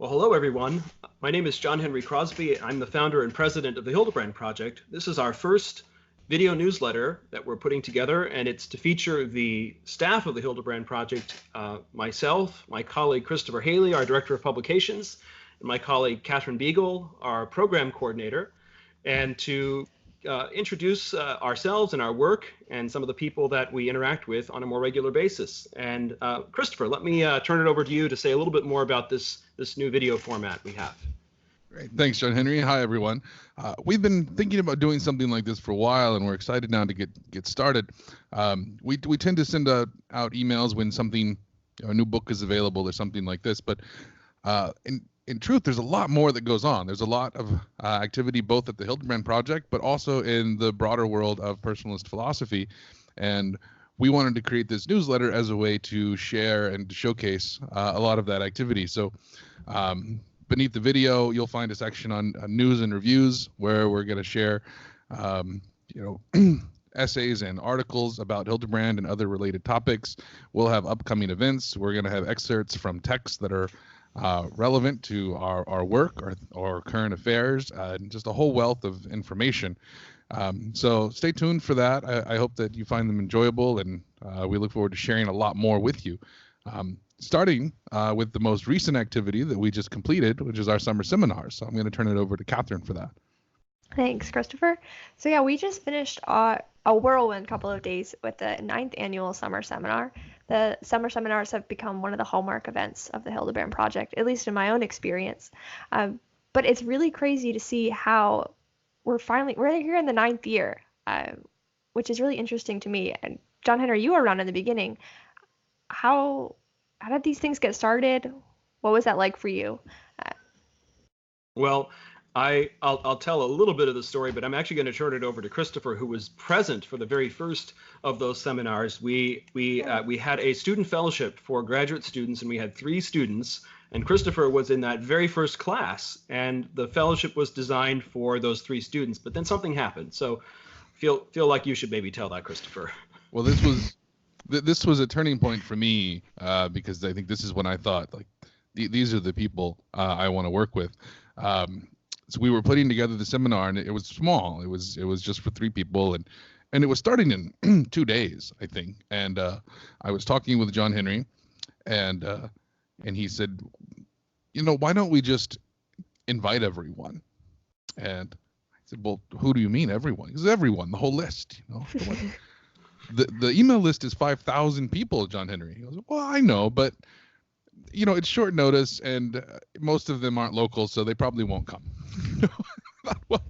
Well, hello, everyone. My name is John Henry Crosby. I'm the founder and president of the Hildebrand Project. This is our first video newsletter that we're putting together, and it's to feature the staff of the Hildebrand Project, myself, my colleague Christopher Haley, our director of publications, and my colleague Catherine Beigel, our program coordinator, and to introduce ourselves and our work and some of the people that we interact with on a more regular basis. And Christopher, let me turn it over to you to say a little bit more about this new video format we have. Great. Thanks, John Henry. Hi, everyone. We've been thinking about doing something like this for a while, and we're excited now to get started. We tend to send out emails when something, a new book is available or something like this, but in truth, there's a lot more that goes on. There's a lot of activity both at the Hildebrand Project, but also in the broader world of personalist philosophy. And we wanted to create this newsletter as a way to share and to showcase a lot of that activity. So beneath the video, you'll find a section on news and reviews where we're going to share, essays and articles about Hildebrand and other related topics. We'll have upcoming events. We're going to have excerpts from texts that are relevant to our work or current affairs, and just a whole wealth of information. So stay tuned for that. I hope that you find them enjoyable, and we look forward to sharing a lot more with you. Starting with the most recent activity that we just completed, which is our summer seminar. So I'm going to turn it over to Catherine for that. Thanks, Christopher. So yeah, we just finished a whirlwind couple of days with the 9th annual summer seminar. The summer seminars have become one of the hallmark events of the Hildebrand Project, at least in my own experience. But it's really crazy to see how we're here in the 9th year, which is really interesting to me. And John Henry, you were around in the beginning. How did these things get started? What was that like for you? Well, I'll tell a little bit of the story, but I'm actually going to turn it over to Christopher, who was present for the very first of those seminars. We had a student fellowship for graduate students, and we had 3 students, and Christopher was in that very first class, and the fellowship was designed for those 3 students. But then something happened, so feel like you should maybe tell that, Christopher. Well, this was a turning point for me because I think this is when I thought, like, these are the people I want to work with. So we were putting together the seminar, and it was small. It was just for 3 people, and it was starting in 2 days, I think. And I was talking with John Henry, and he said, why don't we just invite everyone? And I said, well, who do you mean everyone? He says, everyone, the whole list. The email list is 5,000 people, John Henry. He goes, well, I know, but it's short notice, and most of them aren't local, so they probably won't come. Well,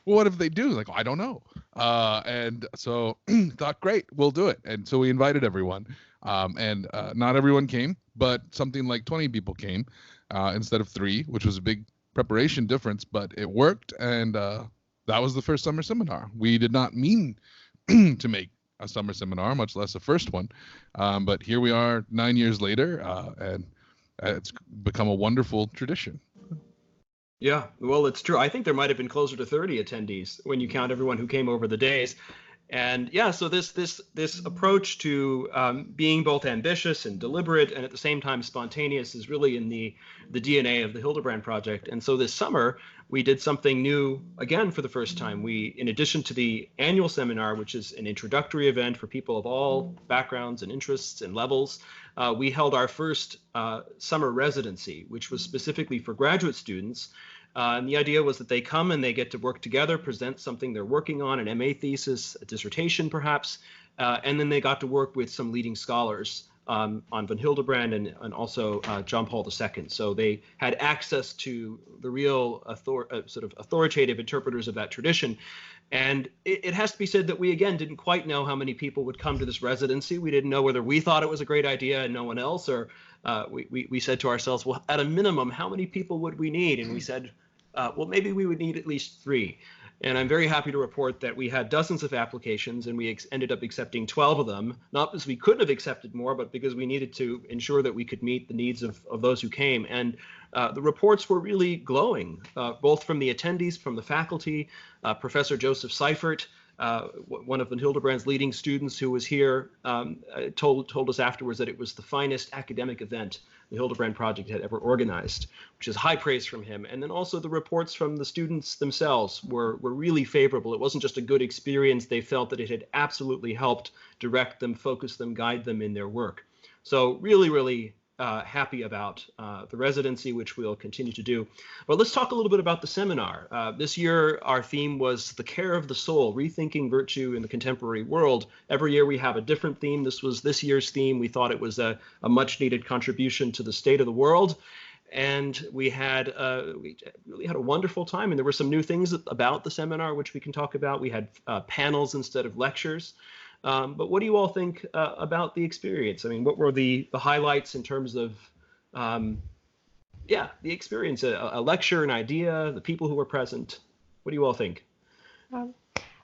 what if they do? Like, I don't know. And so thought, great, we'll do it. And so we invited everyone, and not everyone came, but something like 20 people came instead of 3, which was a big preparation difference, but it worked. And that was the first summer seminar. We did not mean to make a summer seminar, much less a first one. But here we are 9 years later, and it's become a wonderful tradition. Yeah, well, it's true. I think there might have been closer to 30 attendees when you count everyone who came over the days. And yeah, so this approach to being both ambitious and deliberate and at the same time spontaneous is really in the DNA of the Hildebrand Project. And so this summer, we did something new again for the first time. We, in addition to the annual seminar, which is an introductory event for people of all backgrounds and interests and levels, we held our first summer residency, which was specifically for graduate students. And the idea was that they come and they get to work together, present something they're working on, an MA thesis, a dissertation perhaps, and then they got to work with some leading scholars on von Hildebrand and also John Paul II. So they had access to the real sort of authoritative interpreters of that tradition. And it has to be said that we, again, didn't quite know how many people would come to this residency. We didn't know whether we thought it was a great idea and no one else, or we said to ourselves, well, at a minimum, how many people would we need? And we said, well, maybe we would need at least 3. And I'm very happy to report that we had dozens of applications, and we ended up accepting 12 of them, not because we couldn't have accepted more, but because we needed to ensure that we could meet the needs of those who came. And the reports were really glowing, both from the attendees, from the faculty. Professor Joseph Seifert one of the Hildebrand's leading students who was here told us afterwards that it was the finest academic event the Hildebrand Project had ever organized, which is high praise from him. And then also the reports from the students themselves were really favorable. It wasn't just a good experience. They felt that it had absolutely helped direct them, focus them, guide them in their work. So really, really happy about the residency, which we'll continue to do. But let's talk a little bit about the seminar. This year, our theme was the care of the soul, rethinking virtue in the contemporary world. Every year we have a different theme. This was this year's theme. We thought it was a much needed contribution to the state of the world. And we really had a wonderful time. And there were some new things about the seminar, which we can talk about. We had panels instead of lectures. But what do you all think about the experience? I mean, what were the highlights in terms of, the experience, a lecture, an idea, the people who were present? What do you all think?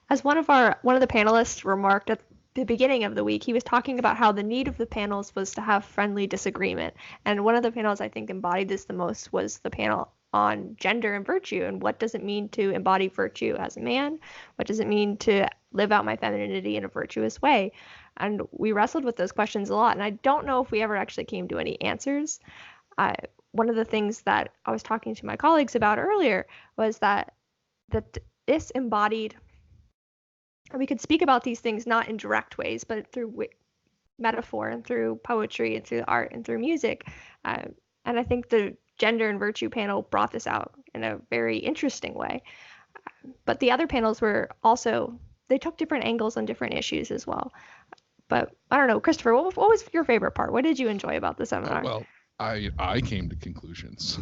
As one of the panelists remarked at the beginning of the week, he was talking about how the need of the panels was to have friendly disagreement. And one of the panels I think embodied this the most was the panel on gender and virtue, and what does it mean to embody virtue as a man? What does it mean to live out my femininity in a virtuous way? And we wrestled with those questions a lot, and I don't know if we ever actually came to any answers. One of the things that I was talking to my colleagues about earlier was that this embodied, we could speak about these things not in direct ways, but through metaphor and through poetry and through art and through music. And I think the gender and virtue panel brought this out in a very interesting way. But the other panels were also, they took different angles on different issues as well. But I don't know, Christopher, what was your favorite part? What did you enjoy about the seminar? Well, I came to conclusions.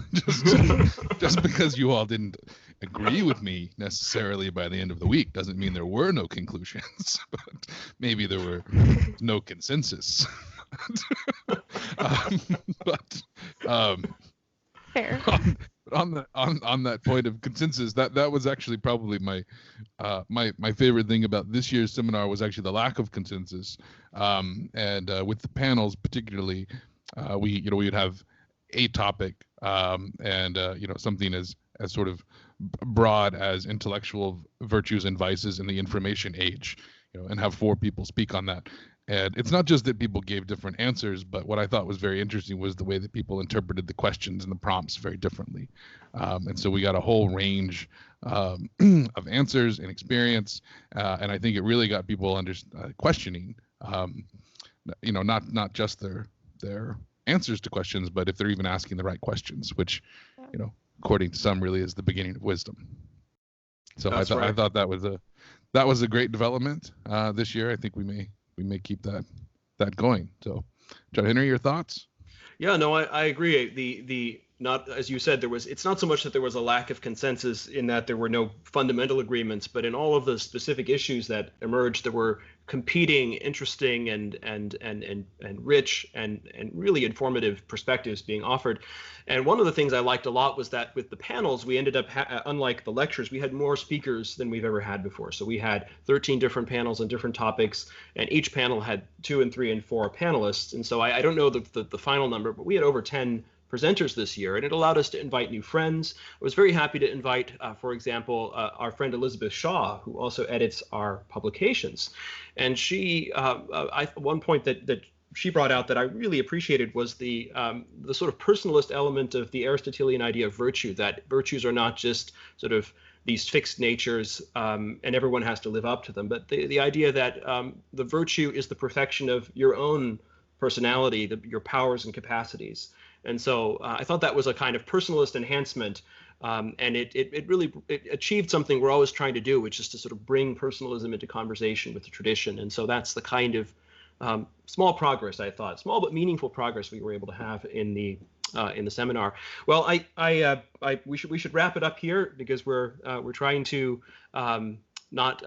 just because you all didn't agree with me necessarily by the end of the week doesn't mean there were no conclusions, but maybe there were no consensus. Fair. On that point of consensus, that was actually probably my favorite thing about this year's seminar was actually the lack of consensus, and with the panels particularly, we would have a topic, and something as sort of broad as intellectual virtues and vices in the information age, and have 4 people speak on that. And it's not just that people gave different answers, but what I thought was very interesting was the way that people interpreted the questions and the prompts very differently. And so we got a whole range of answers and experience, and I think it really got people questioning, not just their answers to questions, but if they're even asking the right questions, which, according to some, really is the beginning of wisdom. So I thought that was a great development this year. I think we may keep that going. So, John Henry, your thoughts? Yeah, no, I agree. The not, as you said, it's not so much that there was a lack of consensus in that there were no fundamental agreements, but in all of the specific issues that emerged, there were competing, interesting, and rich and really informative perspectives being offered. And one of the things I liked a lot was that with the panels, we ended up, unlike the lectures, we had more speakers than we've ever had before. So we had 13 different panels on different topics, and each panel had 2 and 3 and 4 panelists. And so I don't know the final number, but we had over 10 presenters this year, and it allowed us to invite new friends. I was very happy to invite, for example, our friend Elizabeth Shaw, who also edits our publications. And she, one point that she brought out that I really appreciated was the sort of personalist element of the Aristotelian idea of virtue, that virtues are not just sort of these fixed natures, and everyone has to live up to them, but the idea that the virtue is the perfection of your own personality, your powers and capacities. And so I thought that was a kind of personalist enhancement, and it really achieved something we're always trying to do, which is to sort of bring personalism into conversation with the tradition. And so that's the kind of small progress, I thought, small but meaningful progress we were able to have in the seminar. Well, we should wrap it up here because we're trying to not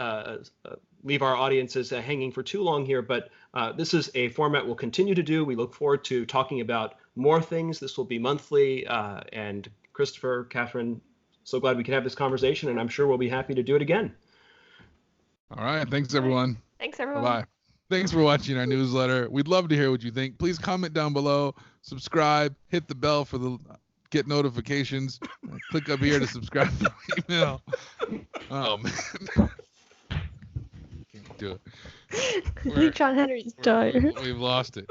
leave our audiences hanging for too long here, but this is a format we'll continue to do. We look forward to talking about more things. This will be monthly, and Christopher, Catherine, so glad we could have this conversation, and I'm sure we'll be happy to do it again. All right. Thanks, everyone. Thanks, everyone. Bye-bye. Thanks for watching our newsletter. We'd love to hear what you think. Please comment down below, subscribe, hit the bell for get notifications. Click up here to subscribe to the email. Oh, man. to it. I think John Henry's tired. We've lost it.